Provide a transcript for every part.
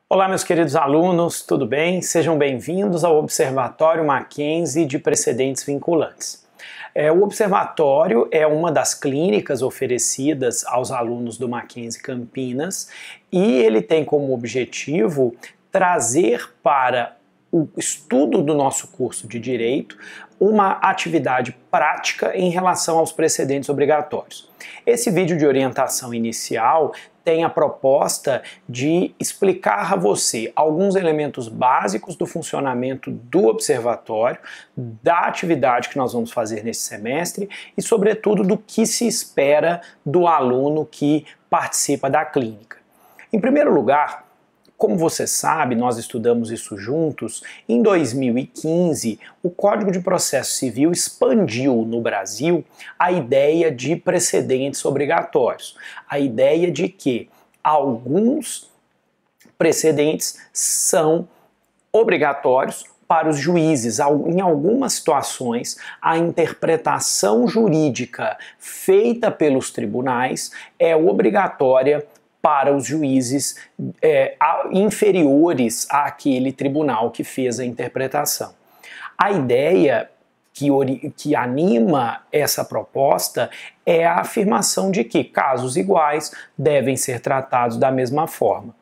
Olá, meus queridos alunos, tudo bem? Sejam bem-vindos ao Observatório Mackenzie de Precedentes Vinculantes. O Observatório é uma das clínicas oferecidas aos alunos do Mackenzie Campinas e ele tem como objetivo trazer para o estudo do nosso curso de Direito uma atividade prática em relação aos precedentes obrigatórios. Esse vídeo de orientação inicial tem a proposta de explicar a você alguns elementos básicos do funcionamento do observatório, da atividade que nós vamos fazer nesse semestre e, sobretudo, do que se espera do aluno que participa da clínica. Em primeiro lugar, como você sabe, nós estudamos isso juntos, em 2015 o Código de Processo Civil expandiu no Brasil a ideia de precedentes obrigatórios, a ideia de que alguns precedentes são obrigatórios para os juízes. Em algumas situações, a interpretação jurídica feita pelos tribunais é obrigatória para os juízes inferiores àquele tribunal que fez a interpretação. A ideia que anima essa proposta é a afirmação de que casos iguais devem ser tratados da mesma forma.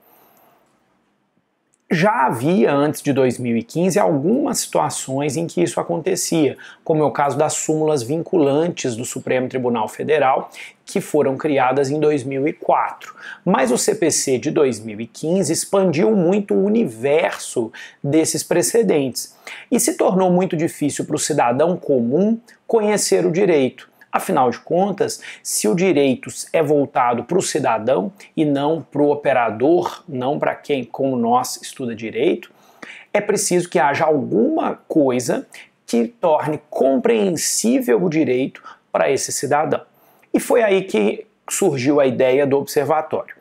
Já havia, antes de 2015, algumas situações em que isso acontecia, como é o caso das súmulas vinculantes do Supremo Tribunal Federal, que foram criadas em 2004. Mas o CPC de 2015 expandiu muito o universo desses precedentes e se tornou muito difícil para o cidadão comum conhecer o direito. Afinal de contas, se o direito é voltado para o cidadão e não para o operador, não para quem, como nós, estuda direito, é preciso que haja alguma coisa que torne compreensível o direito para esse cidadão. E foi aí que surgiu a ideia do observatório.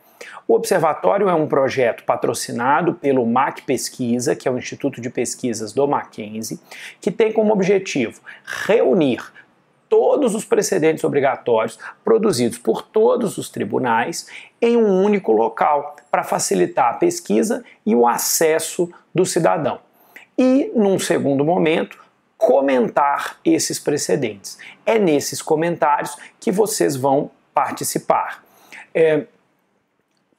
O observatório é um projeto patrocinado pelo MAC Pesquisa, que é o Instituto de Pesquisas do Mackenzie, que tem como objetivo reunir todos os precedentes obrigatórios produzidos por todos os tribunais em um único local para facilitar a pesquisa e o acesso do cidadão. E, num segundo momento, comentar esses precedentes. É nesses comentários que vocês vão participar.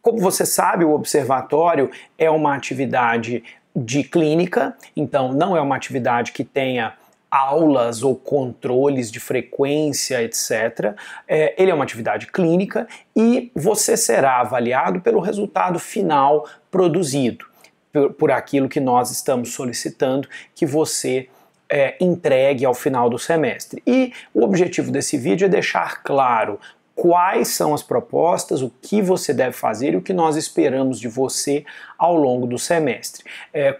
Como você sabe, o observatório é uma atividade de clínica, então não é uma atividade que tenha aulas ou controles de frequência, etc. Ele é uma atividade clínica e você será avaliado pelo resultado final produzido, por aquilo que nós estamos solicitando que você entregue ao final do semestre. E o objetivo desse vídeo é deixar claro quais são as propostas, o que você deve fazer e o que nós esperamos de você ao longo do semestre.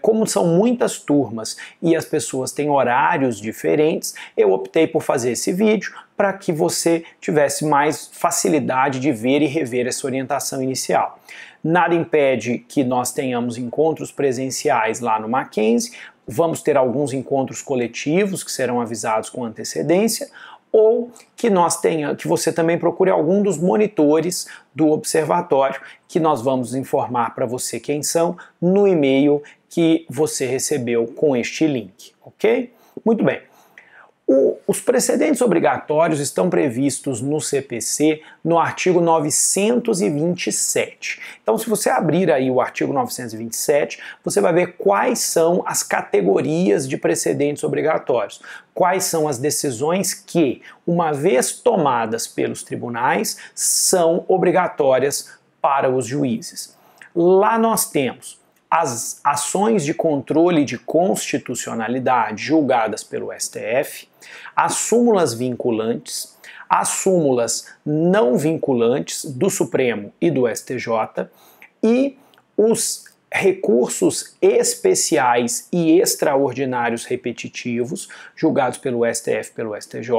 Como são muitas turmas e as pessoas têm horários diferentes, eu optei por fazer esse vídeo para que você tivesse mais facilidade de ver e rever essa orientação inicial. Nada impede que nós tenhamos encontros presenciais lá no Mackenzie, vamos ter alguns encontros coletivos que serão avisados com antecedência, ou que você também procure algum dos monitores do observatório, que nós vamos informar para você quem são no e-mail que você recebeu com este link, ok? Muito bem. Os precedentes obrigatórios estão previstos no CPC no artigo 927. Então, se você abrir aí o artigo 927, você vai ver quais são as categorias de precedentes obrigatórios, quais são as decisões que, uma vez tomadas pelos tribunais, são obrigatórias para os juízes. Lá nós temos as ações de controle de constitucionalidade julgadas pelo STF, as súmulas vinculantes, as súmulas não vinculantes do Supremo e do STJ e os recursos especiais e extraordinários repetitivos julgados pelo STF e pelo STJ,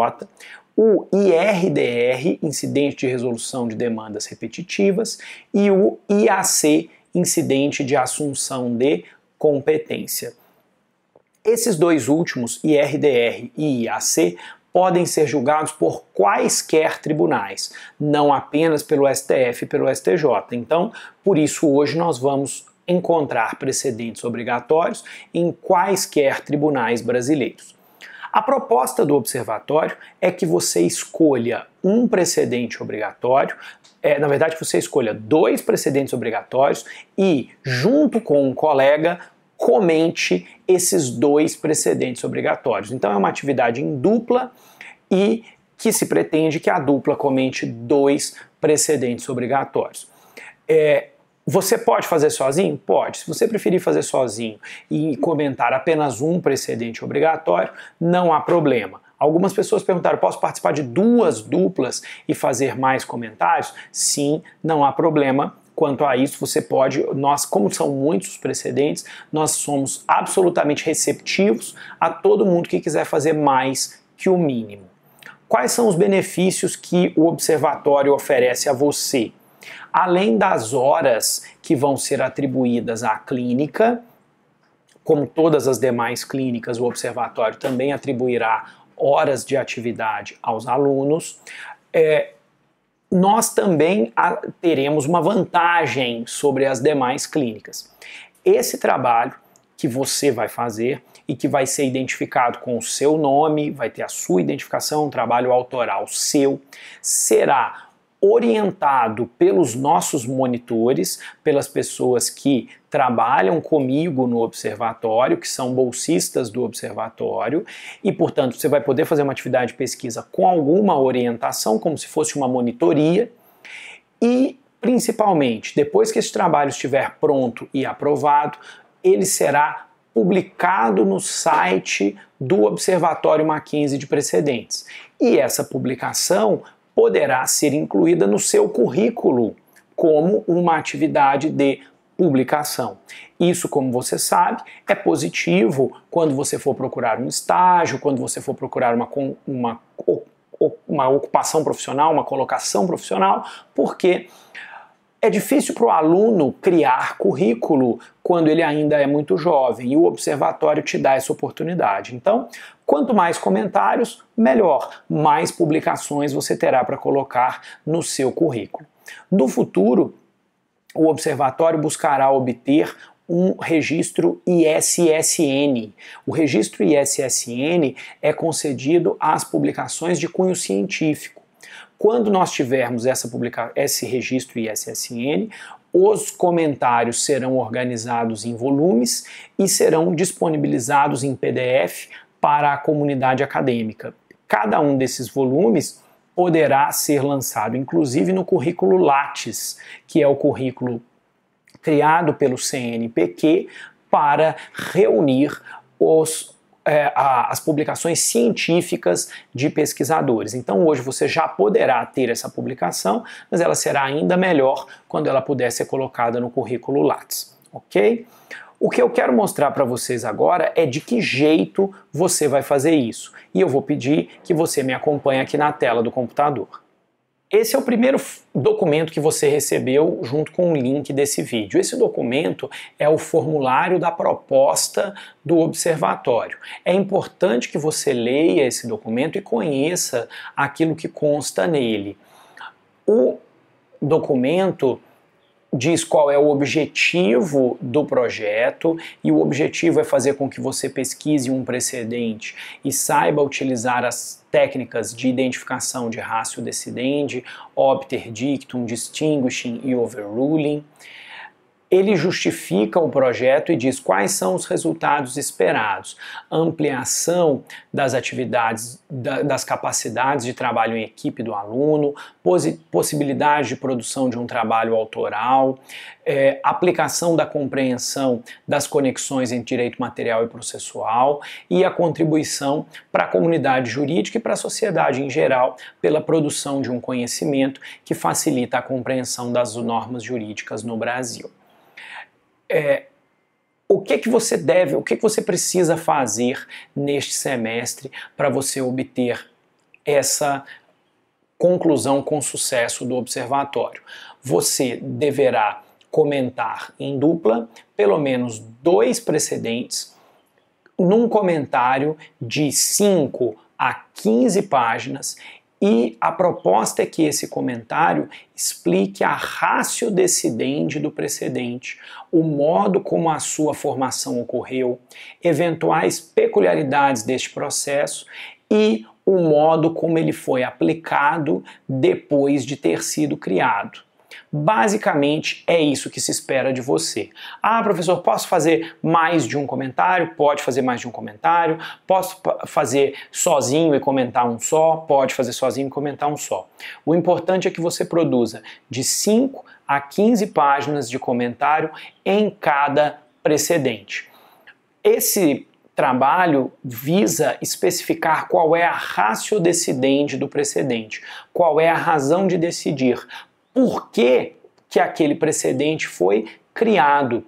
o IRDR, Incidente de Resolução de Demandas Repetitivas, e o IAC, Incidente de Assunção de Competência. Esses dois últimos, IRDR e IAC, podem ser julgados por quaisquer tribunais, não apenas pelo STF e pelo STJ. Então, por isso hoje nós vamos encontrar precedentes obrigatórios em quaisquer tribunais brasileiros. A proposta do observatório é que você escolha um precedente obrigatório, na verdade que você escolha 2 precedentes obrigatórios e, junto com um colega, comente esses 2 precedentes obrigatórios. Então é uma atividade em dupla e que se pretende que a dupla comente 2 precedentes obrigatórios. Você pode fazer sozinho? Pode. Se você preferir fazer sozinho e comentar apenas um precedente obrigatório, não há problema. Algumas pessoas perguntaram, posso participar de 2 duplas e fazer mais comentários? Sim, não há problema. Quanto a isso, você pode, nós, como são muitos os precedentes, nós somos absolutamente receptivos a todo mundo que quiser fazer mais que o mínimo. Quais são os benefícios que o observatório oferece a você? Além das horas que vão ser atribuídas à clínica, como todas as demais clínicas, o observatório também atribuirá horas de atividade aos alunos. Nós também teremos uma vantagem sobre as demais clínicas. Esse trabalho que você vai fazer e que vai ser identificado com o seu nome, vai ter a sua identificação, um trabalho autoral seu, será orientado pelos nossos monitores, pelas pessoas que trabalham comigo no observatório, que são bolsistas do observatório, e, portanto, você vai poder fazer uma atividade de pesquisa com alguma orientação, como se fosse uma monitoria, e, principalmente, depois que esse trabalho estiver pronto e aprovado, ele será publicado no site do Observatório Mackenzie de Precedentes. E essa publicação poderá ser incluída no seu currículo como uma atividade de publicação. Isso, como você sabe, é positivo quando você for procurar um estágio, quando você for procurar uma ocupação profissional, uma colocação profissional, porque é difícil para o aluno criar currículo quando ele ainda é muito jovem, e o observatório te dá essa oportunidade. Então, quanto mais comentários, melhor, mais publicações você terá para colocar no seu currículo. No futuro, o observatório buscará obter um registro ISSN. O registro ISSN é concedido às publicações de cunho científico. Quando nós tivermos esse registro ISSN, os comentários serão organizados em volumes e serão disponibilizados em PDF para a comunidade acadêmica. Cada um desses volumes poderá ser lançado, inclusive no currículo Lattes, que é o currículo criado pelo CNPq para reunir as publicações científicas de pesquisadores. Então hoje você já poderá ter essa publicação, mas ela será ainda melhor quando ela puder ser colocada no currículo Lattes, ok? O que eu quero mostrar para vocês agora é de que jeito você vai fazer isso. E eu vou pedir que você me acompanhe aqui na tela do computador. Esse é o primeiro documento que você recebeu junto com o link desse vídeo. Esse documento é o formulário da proposta do observatório. É importante que você leia esse documento e conheça aquilo que consta nele. O documento diz qual é o objetivo do projeto, e o objetivo é fazer com que você pesquise um precedente e saiba utilizar as técnicas de identificação de ratio decidendi, obter dictum, distinguishing e overruling. Ele justifica o projeto e diz quais são os resultados esperados: ampliação das atividades, das capacidades de trabalho em equipe do aluno, possibilidade de produção de um trabalho autoral, aplicação da compreensão das conexões entre direito material e processual, e a contribuição para a comunidade jurídica e para a sociedade em geral pela produção de um conhecimento que facilita a compreensão das normas jurídicas no Brasil. O que você precisa fazer neste semestre para você obter essa conclusão com sucesso do observatório? Você deverá comentar em dupla pelo menos 2 precedentes num comentário de 5 a 15 páginas E a proposta é que esse comentário explique a ratio decidendi do precedente, o modo como a sua formação ocorreu, eventuais peculiaridades deste processo e o modo como ele foi aplicado depois de ter sido criado. Basicamente é isso que se espera de você. Ah, professor, posso fazer mais de um comentário? Pode fazer mais de um comentário. Posso fazer sozinho e comentar um só? Pode fazer sozinho e comentar um só. O importante é que você produza de 5 a 15 páginas de comentário em cada precedente. Esse trabalho visa especificar qual é a ratio decidendi do precedente, qual é a razão de decidir, por que aquele precedente foi criado.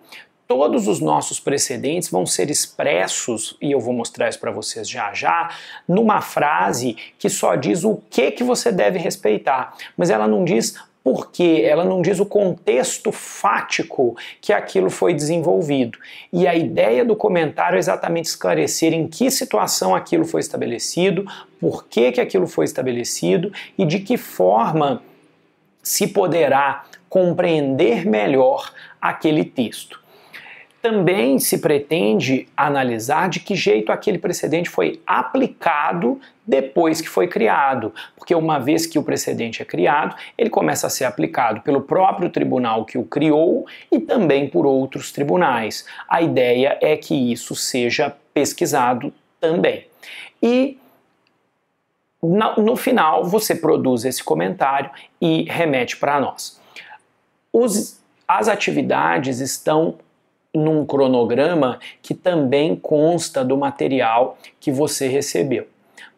Todos os nossos precedentes vão ser expressos, e eu vou mostrar isso para vocês já já, numa frase que só diz o que você deve respeitar, mas ela não diz por quê, ela não diz o contexto fático que aquilo foi desenvolvido. E a ideia do comentário é exatamente esclarecer em que situação aquilo foi estabelecido, por que aquilo foi estabelecido e de que forma se poderá compreender melhor aquele texto. Também se pretende analisar de que jeito aquele precedente foi aplicado depois que foi criado, porque uma vez que o precedente é criado, ele começa a ser aplicado pelo próprio tribunal que o criou e também por outros tribunais. A ideia é que isso seja pesquisado também. E no final, você produz esse comentário e remete para nós. As atividades estão num cronograma que também consta do material que você recebeu.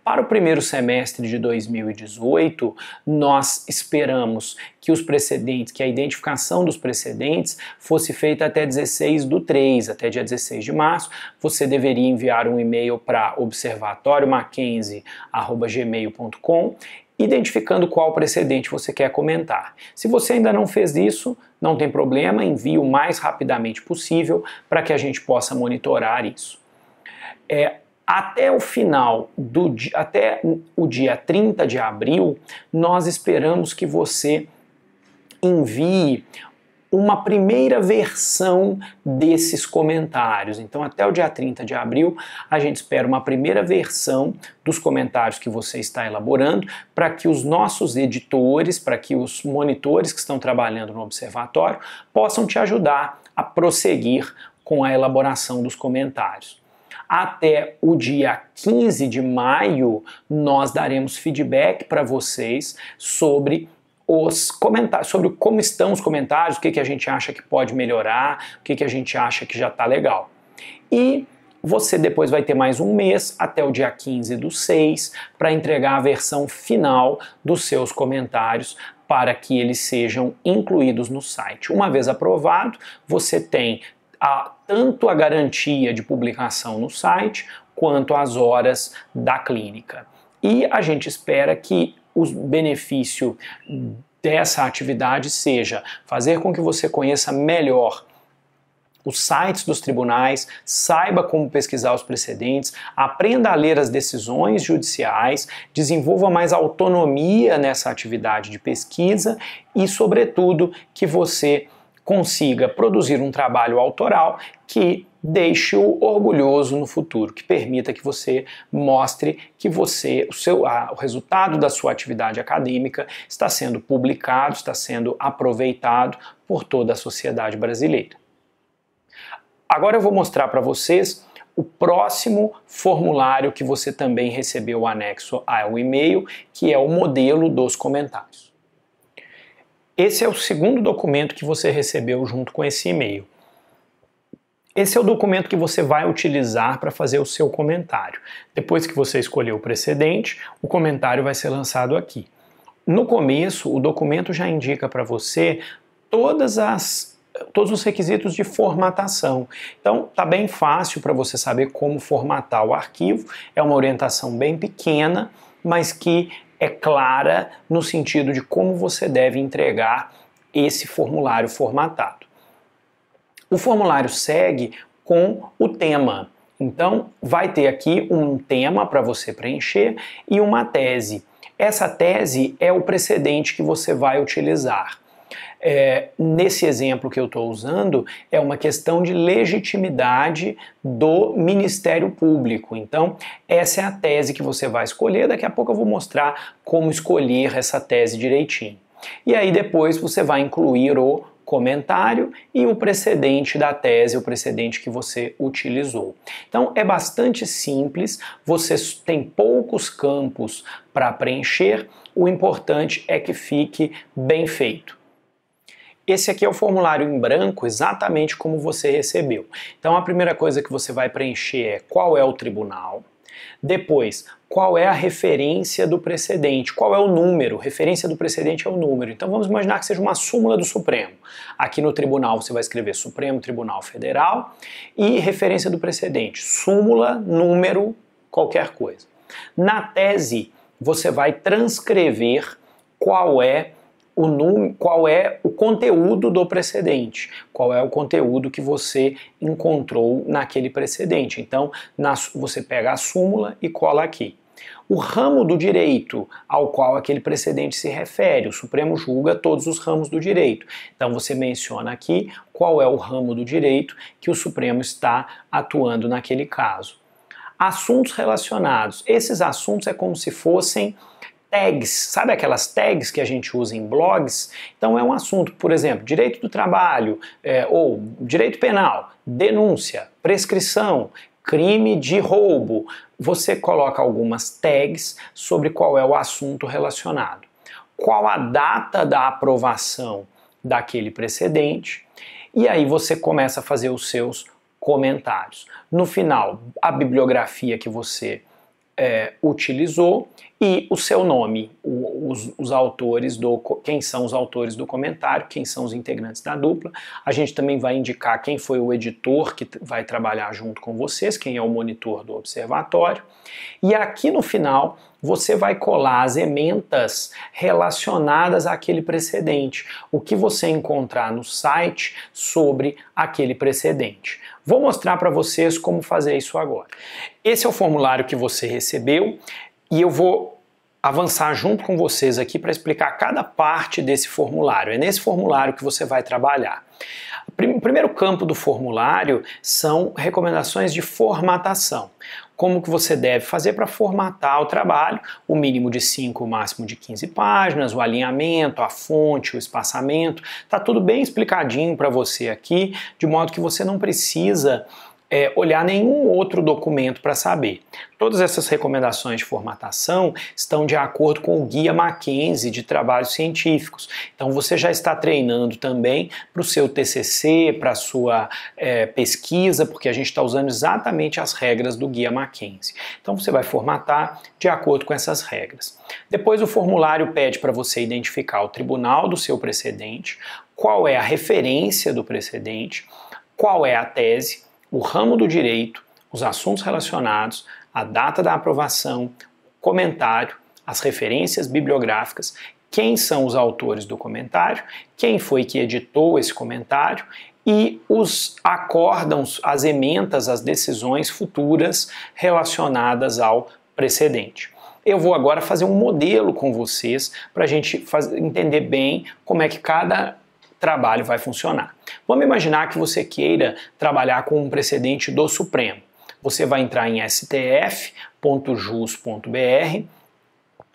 Para o primeiro semestre de 2018, nós esperamos que os precedentes, que a identificação dos precedentes fosse feita até 16/3, até dia 16 de março. Você deveria enviar um e-mail para observatoriomackenzie@gmail.com identificando qual precedente você quer comentar. Se você ainda não fez isso, não tem problema, envie o mais rapidamente possível para que a gente possa monitorar isso. Até o final, até o dia 30 de abril, nós esperamos que você envie uma primeira versão desses comentários. Então, até o dia 30 de abril, a gente espera uma primeira versão dos comentários que você está elaborando, para que os nossos editores, para que os monitores que estão trabalhando no observatório possam te ajudar a prosseguir com a elaboração dos comentários. Até o dia 15 de maio, nós daremos feedback para vocês sobre os comentários, sobre como estão os comentários, o que a gente acha que pode melhorar, o que a gente acha que já está legal. E você depois vai ter mais um mês, até o dia 15/6, para entregar a versão final dos seus comentários para que eles sejam incluídos no site. Uma vez aprovado, você tem tanto a garantia de publicação no site, quanto as horas da clínica. E a gente espera que o benefício dessa atividade seja fazer com que você conheça melhor os sites dos tribunais, saiba como pesquisar os precedentes, aprenda a ler as decisões judiciais, desenvolva mais autonomia nessa atividade de pesquisa e, sobretudo, que você consiga produzir um trabalho autoral que deixe-o orgulhoso no futuro, que permita que você mostre que o resultado da sua atividade acadêmica está sendo publicado, está sendo aproveitado por toda a sociedade brasileira. Agora eu vou mostrar para vocês o próximo formulário que você também recebeu anexo ao e-mail, que é o modelo dos comentários. Esse é o segundo documento que você recebeu junto com esse e-mail. Esse é o documento que você vai utilizar para fazer o seu comentário. Depois que você escolher o precedente, o comentário vai ser lançado aqui. No começo, o documento já indica para você todos os requisitos de formatação. Então, tá bem fácil para você saber como formatar o arquivo. É uma orientação bem pequena, mas que é clara no sentido de como você deve entregar esse formulário formatado. O formulário segue com o tema. Então, vai ter aqui um tema para você preencher e uma tese. Essa tese é o precedente que você vai utilizar. Nesse exemplo que eu estou usando, é uma questão de legitimidade do Ministério Público. Então, essa é a tese que você vai escolher. Daqui a pouco eu vou mostrar como escolher essa tese direitinho. E aí depois você vai incluir o comentário e o precedente da tese, o precedente que você utilizou. Então é bastante simples, você tem poucos campos para preencher, o importante é que fique bem feito. Esse aqui é o formulário em branco, exatamente como você recebeu. Então a primeira coisa que você vai preencher é qual é o tribunal, depois qual é a referência do precedente, qual é o número, referência do precedente é o número. Então vamos imaginar que seja uma súmula do Supremo. Aqui no tribunal você vai escrever Supremo Tribunal Federal e referência do precedente, súmula, número, qualquer coisa. Na tese você vai transcrever qual é o conteúdo do precedente, qual é o conteúdo que você encontrou naquele precedente. Então, você pega a súmula e cola aqui. O ramo do direito ao qual aquele precedente se refere, o Supremo julga todos os ramos do direito. Então, você menciona aqui qual é o ramo do direito que o Supremo está atuando naquele caso. Assuntos relacionados. Esses assuntos é como se fossem tags, sabe aquelas tags que a gente usa em blogs? Então é um assunto, por exemplo, direito do trabalho, ou direito penal, denúncia, prescrição, crime de roubo. Você coloca algumas tags sobre qual é o assunto relacionado. Qual a data da aprovação daquele precedente, e aí você começa a fazer os seus comentários. No final, a bibliografia que você utilizou e o seu nome, os autores quem são os autores do comentário, quem são os integrantes da dupla. A gente também vai indicar quem foi o editor que vai trabalhar junto com vocês, quem é o monitor do observatório. E aqui no final você vai colar as ementas relacionadas àquele precedente, o que você encontrar no site sobre aquele precedente. Vou mostrar para vocês como fazer isso agora. Esse é o formulário que você recebeu e eu vou avançar junto com vocês aqui para explicar cada parte desse formulário. É nesse formulário que você vai trabalhar. O primeiro campo do formulário são recomendações de formatação. Como que você deve fazer para formatar o trabalho, o mínimo de 5, o máximo de 15 páginas, o alinhamento, a fonte, o espaçamento, tá tudo bem explicadinho para você aqui, de modo que você não precisa olhar nenhum outro documento para saber. Todas essas recomendações de formatação estão de acordo com o Guia Mackenzie de Trabalhos Científicos. Então você já está treinando também para o seu TCC, para a sua pesquisa, porque a gente está usando exatamente as regras do Guia Mackenzie. Então você vai formatar de acordo com essas regras. Depois o formulário pede para você identificar o tribunal do seu precedente, qual é a referência do precedente, qual é a tese, o ramo do direito, os assuntos relacionados, a data da aprovação, comentário, as referências bibliográficas, quem são os autores do comentário, quem foi que editou esse comentário e os acórdãos, as ementas, as decisões futuras relacionadas ao precedente. Eu vou agora fazer um modelo com vocês para a gente entender bem como é que cada trabalho vai funcionar. Vamos imaginar que você queira trabalhar com um precedente do Supremo. Você vai entrar em stf.jus.br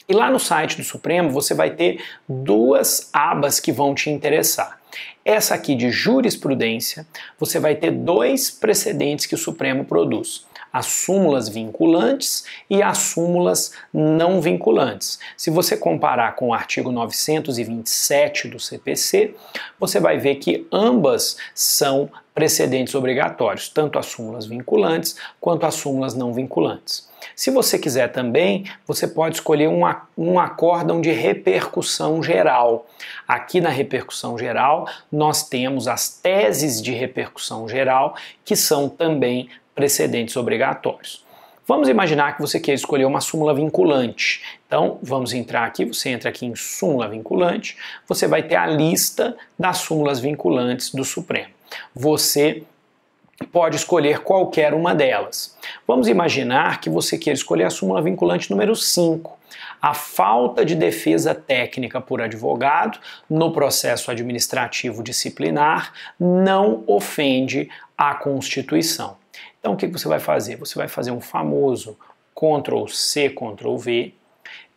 e lá no site do Supremo você vai ter duas abas que vão te interessar. Essa aqui de jurisprudência, você vai ter dois precedentes que o Supremo produz. As súmulas vinculantes e as súmulas não vinculantes. Se você comparar com o artigo 927 do CPC, você vai ver que ambas são precedentes obrigatórios, tanto as súmulas vinculantes quanto as súmulas não vinculantes. Se você quiser também, você pode escolher um acórdão de repercussão geral. Aqui na repercussão geral, nós temos as teses de repercussão geral, que são também precedentes obrigatórios. Vamos imaginar que você quer escolher uma súmula vinculante. Então, vamos entrar aqui, você entra aqui em súmula vinculante, você vai ter a lista das súmulas vinculantes do Supremo. Você pode escolher qualquer uma delas. Vamos imaginar que você queira escolher a súmula vinculante número 5. A falta de defesa técnica por advogado no processo administrativo disciplinar não ofende a Constituição. Então o que você vai fazer? Você vai fazer um famoso Ctrl+C, Ctrl+V,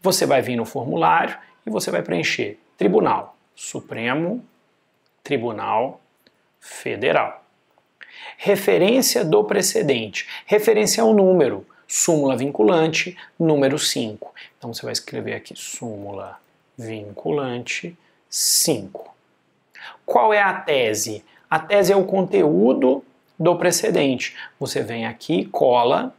você vai vir no formulário e você vai preencher Tribunal, Supremo, Tribunal Federal. Referência do precedente. Referência ao número. Súmula vinculante, número 5. Então você vai escrever aqui súmula vinculante 5. Qual é a tese? A tese é o conteúdo do precedente. Você vem aqui e cola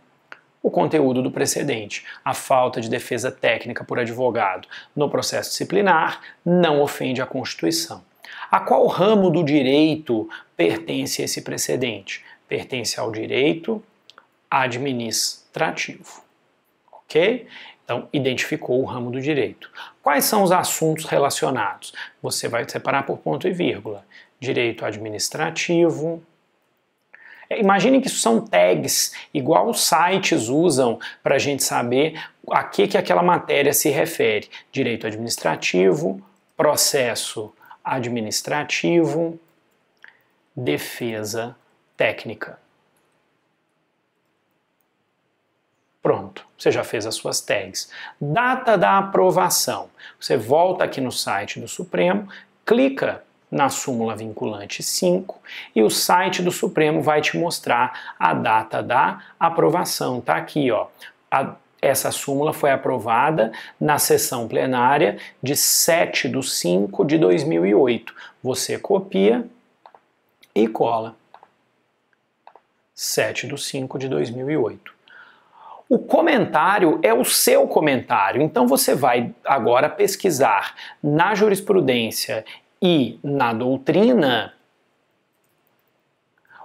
o conteúdo do precedente. A falta de defesa técnica por advogado no processo disciplinar não ofende a Constituição. A qual ramo do direito pertence esse precedente? Pertence ao direito administrativo. Ok? Então, identificou o ramo do direito. Quais são os assuntos relacionados? Você vai separar por ponto e vírgula. Direito administrativo. Imagine que isso são tags, igual os sites usam para a gente saber a que aquela matéria se refere. Direito administrativo, processo administrativo, defesa técnica. Pronto, você já fez as suas tags. Data da aprovação. Você volta aqui no site do Supremo, clica na súmula vinculante 5 e o site do Supremo vai te mostrar a data da aprovação. Tá aqui, ó. Essa súmula foi aprovada na sessão plenária de 7/5/2008. Você copia e cola. 7/5/2008. O comentário é o seu comentário, então você vai agora pesquisar na jurisprudência e na doutrina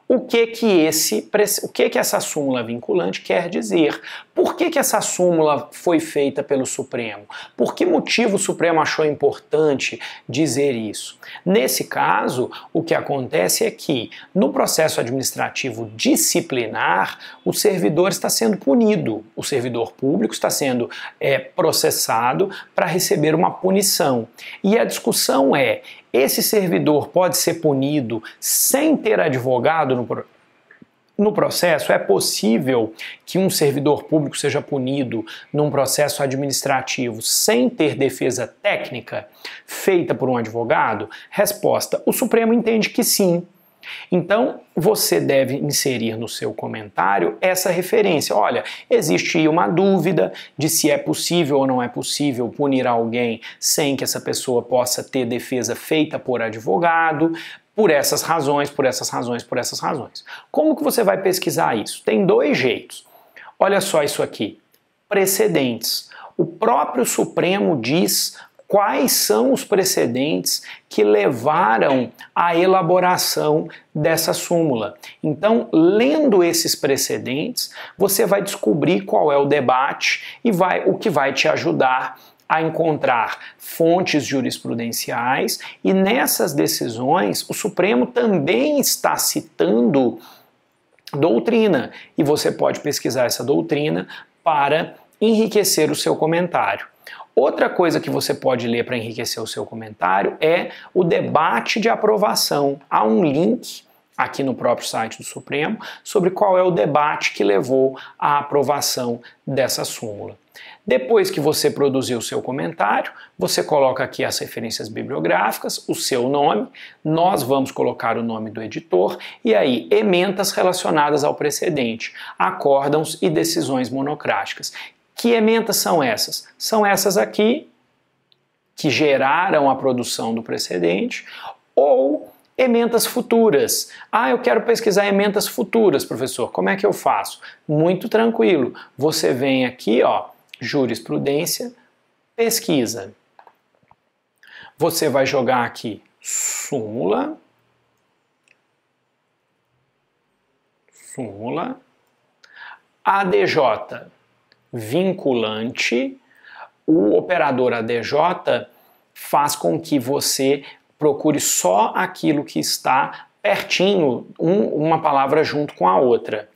o que essa súmula vinculante quer dizer. Por que essa súmula foi feita pelo Supremo? Por que motivo o Supremo achou importante dizer isso? Nesse caso, o que acontece é que, no processo administrativo disciplinar, o servidor está sendo punido, o servidor público está sendo processado para receber uma punição. E a discussão é: esse servidor pode ser punido sem ter advogado no processo? É possível que um servidor público seja punido num processo administrativo sem ter defesa técnica feita por um advogado? Resposta: o Supremo entende que sim. Então, você deve inserir no seu comentário essa referência. Olha, existe uma dúvida de se é possível ou não é possível punir alguém sem que essa pessoa possa ter defesa feita por advogado, por essas razões, por essas razões, por essas razões. Como que você vai pesquisar isso? Tem dois jeitos. Olha só isso aqui. Precedentes. O próprio Supremo diz quais são os precedentes que levaram à elaboração dessa súmula. Então, lendo esses precedentes, você vai descobrir qual é o debate e o que vai te ajudar a encontrar fontes jurisprudenciais, e nessas decisões o Supremo também está citando doutrina, e você pode pesquisar essa doutrina para enriquecer o seu comentário. Outra coisa que você pode ler para enriquecer o seu comentário é o debate de aprovação. Há um link aqui no próprio site do Supremo sobre qual é o debate que levou à aprovação dessa súmula. Depois que você produziu o seu comentário, você coloca aqui as referências bibliográficas, o seu nome, nós vamos colocar o nome do editor e aí ementas relacionadas ao precedente, acórdãos e decisões monocráticas. Que ementas são essas? São essas aqui que geraram a produção do precedente, ou ementas futuras. Ah, eu quero pesquisar ementas futuras, professor. Como é que eu faço? Muito tranquilo. Você vem aqui, ó, jurisprudência, pesquisa. Você vai jogar aqui súmula, ADJ vinculante. O operador ADJ faz com que você procure só aquilo que está pertinho, uma palavra junto com a outra.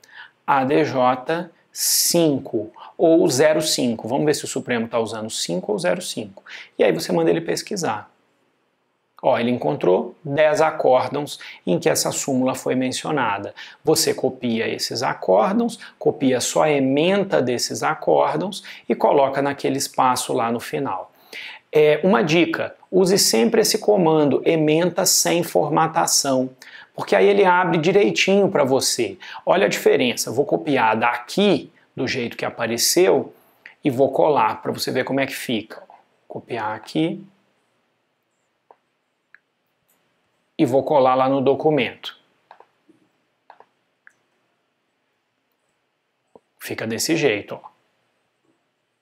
ADJ 5 ou 05. Vamos ver se o Supremo está usando 5 ou 05. E aí você manda ele pesquisar. Ó, ele encontrou 10 acórdãos em que essa súmula foi mencionada. Você copia esses acórdãos, copia só a ementa desses acórdãos e coloca naquele espaço lá no final. Uma dica, use sempre esse comando, ementa sem formatação, porque aí ele abre direitinho para você. Olha a diferença, vou copiar daqui, do jeito que apareceu, e vou colar para você ver como é que fica. Copiar aqui. E vou colar lá no documento. Fica desse jeito, ó.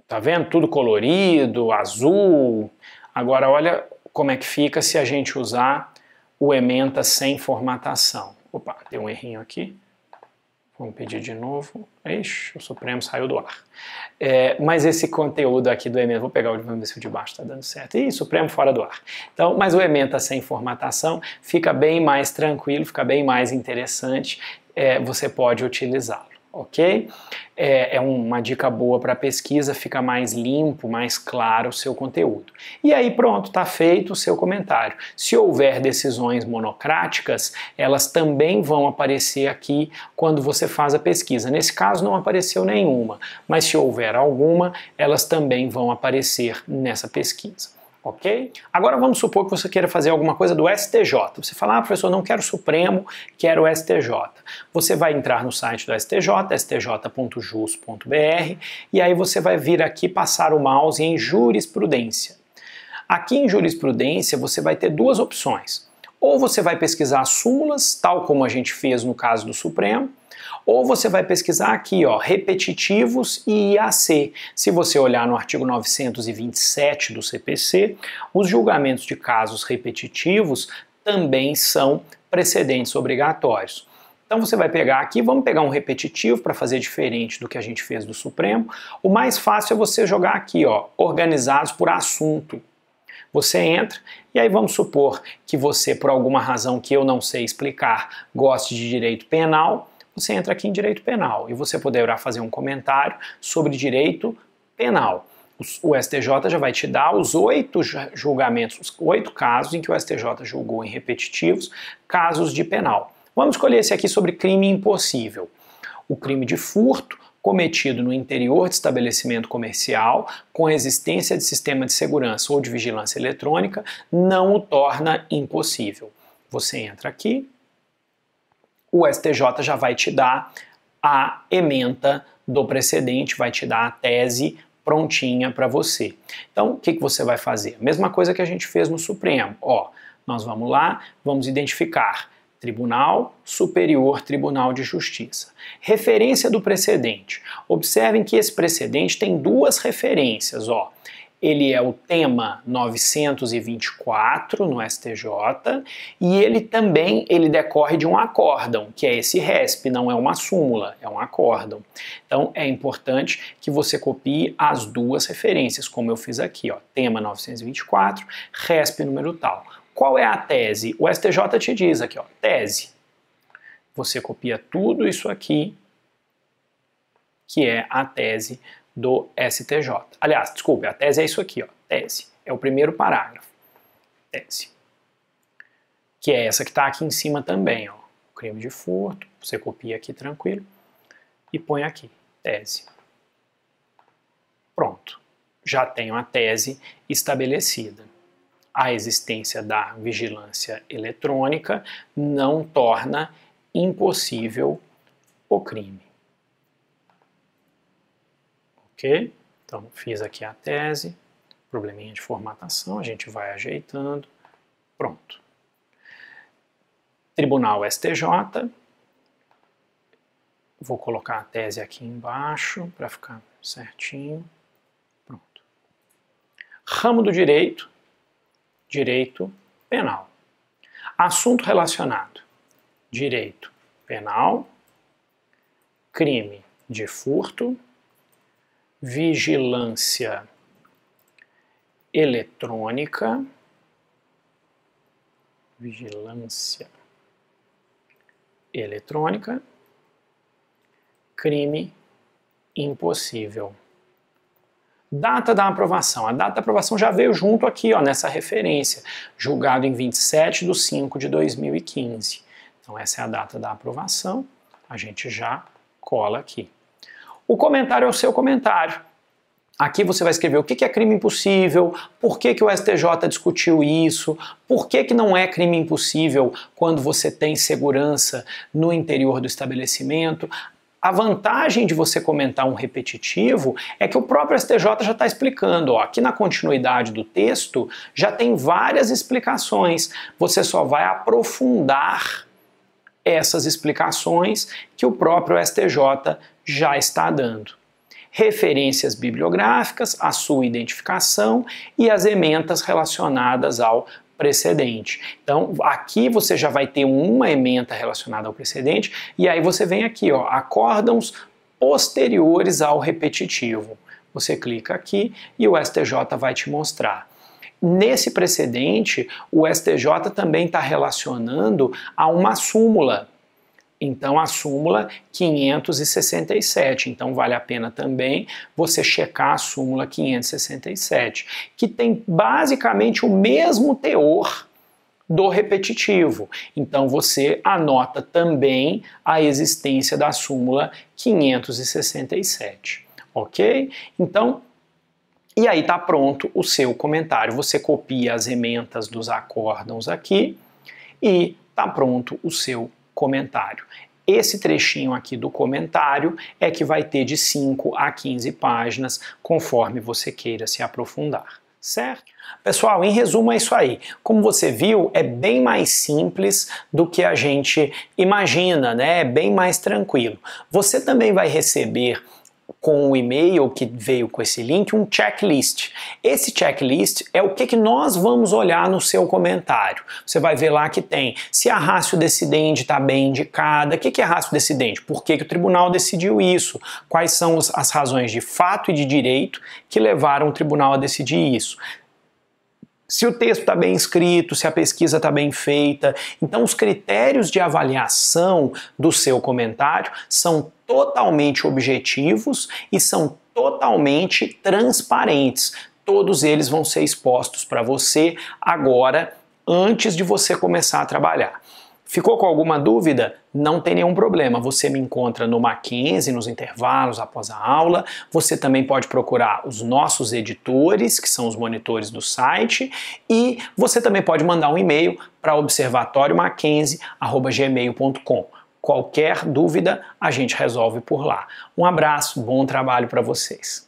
Tá vendo? Tudo colorido, azul. Agora olha como é que fica se a gente usar o ementa sem formatação. Opa, deu um errinho aqui. Vamos pedir de novo. Ixi, o Supremo saiu do ar. Mas esse conteúdo aqui do ementa, vou pegar vamos ver se o de baixo está dando certo. Ih, Supremo fora do ar. Então, mas o ementa sem formatação fica bem mais tranquilo, fica bem mais interessante. Você pode utilizá-lo, ok? É uma dica boa para pesquisa, fica mais limpo, mais claro o seu conteúdo. E aí pronto, está feito o seu comentário. Se houver decisões monocráticas, elas também vão aparecer aqui quando você faz a pesquisa. Nesse caso não apareceu nenhuma, mas se houver alguma, elas também vão aparecer nessa pesquisa. Ok? Agora vamos supor que você queira fazer alguma coisa do STJ. Você fala, professor, não quero Supremo, quero STJ. Você vai entrar no site do STJ, stj.jus.br, e aí você vai vir aqui passar o mouse em jurisprudência. Aqui em jurisprudência você vai ter duas opções. Ou você vai pesquisar súmulas, tal como a gente fez no caso do Supremo, ou você vai pesquisar aqui, ó, repetitivos e IAC. Se você olhar no artigo 927 do CPC, os julgamentos de casos repetitivos também são precedentes obrigatórios. Então você vai pegar aqui, vamos pegar um repetitivo para fazer diferente do que a gente fez do Supremo. O mais fácil é você jogar aqui, ó, organizados por assunto. Você entra e aí vamos supor que você, por alguma razão que eu não sei explicar, goste de direito penal. Você entra aqui em direito penal e você poderá fazer um comentário sobre direito penal. O STJ já vai te dar os 8 julgamentos, os 8 casos em que o STJ julgou em repetitivos, casos de penal. Vamos escolher esse aqui sobre crime impossível. O crime de furto cometido no interior de estabelecimento comercial com existência de sistema de segurança ou de vigilância eletrônica não o torna impossível. Você entra aqui, o STJ já vai te dar a ementa do precedente, vai te dar a tese prontinha para você. Então, o que você vai fazer? Mesma coisa que a gente fez no Supremo. Ó, nós vamos lá, vamos identificar Tribunal Superior Tribunal de Justiça. Referência do precedente. Observem que esse precedente tem duas referências, ó. Ele é o tema 924 no STJ e ele também decorre de um acórdão, que é esse RESP, não é uma súmula, é um acórdão. Então é importante que você copie as duas referências, como eu fiz aqui, ó, tema 924, RESP número tal. Qual é a tese? O STJ te diz aqui, ó, tese. Você copia tudo isso aqui, que é a tese do STJ. Aliás, desculpe, a tese é isso aqui, ó, tese. É o primeiro parágrafo. Tese. Que é essa que está aqui em cima também, ó. O crime de furto, você copia aqui tranquilo e põe aqui, tese. Pronto. Já tenho a tese estabelecida. A existência da vigilância eletrônica não torna impossível o crime. Ok? Então, fiz aqui a tese, probleminha de formatação, a gente vai ajeitando, pronto. Tribunal STJ, vou colocar a tese aqui embaixo para ficar certinho, pronto. Ramo do direito, direito penal. Assunto relacionado, direito penal, crime de furto, vigilância eletrônica, vigilância eletrônica, crime impossível. Data da aprovação. A data da aprovação já veio junto aqui, ó, nessa referência, julgado em 27/5/2015. Então essa é a data da aprovação, a gente já cola aqui. O comentário é o seu comentário. Aqui você vai escrever o que é crime impossível, por que o STJ discutiu isso, por que não é crime impossível quando você tem segurança no interior do estabelecimento. A vantagem de você comentar um repetitivo é que o próprio STJ já está explicando. Ó, aqui na continuidade do texto já tem várias explicações. Você só vai aprofundar essas explicações que o próprio STJ já está dando. Referências bibliográficas, a sua identificação e as ementas relacionadas ao precedente. Então, aqui você já vai ter uma ementa relacionada ao precedente e aí você vem aqui, ó, acórdãos posteriores ao repetitivo. Você clica aqui e o STJ vai te mostrar. Nesse precedente, o STJ também está relacionando a uma súmula. Então, a súmula 567. Então, vale a pena também você checar a súmula 567, que tem basicamente o mesmo teor do repetitivo. Então, você anota também a existência da súmula 567. Ok? Então, e aí está pronto o seu comentário. Você copia as ementas dos acórdãos aqui e está pronto o seu comentário. Esse trechinho aqui do comentário é que vai ter de 5 a 15 páginas, conforme você queira se aprofundar, certo? Pessoal, em resumo é isso aí. Como você viu, é bem mais simples do que a gente imagina, né? É bem mais tranquilo. Você também vai receber com o e-mail que veio com esse link, um checklist. Esse checklist é o que nós vamos olhar no seu comentário. Você vai ver lá que tem se a ratio decidente está bem indicada. O que é ratio decidente? Por que o tribunal decidiu isso? Quais são as razões de fato e de direito que levaram o tribunal a decidir isso? Se o texto está bem escrito, se a pesquisa está bem feita. Então, os critérios de avaliação do seu comentário são totalmente objetivos e são totalmente transparentes. Todos eles vão ser expostos para você agora, antes de você começar a trabalhar. Ficou com alguma dúvida? Não tem nenhum problema. Você me encontra no Mackenzie, nos intervalos após a aula. Você também pode procurar os nossos editores, que são os monitores do site. E você também pode mandar um e-mail para observatoriomackenzie@gmail.com. Qualquer dúvida, a gente resolve por lá. Um abraço, bom trabalho para vocês.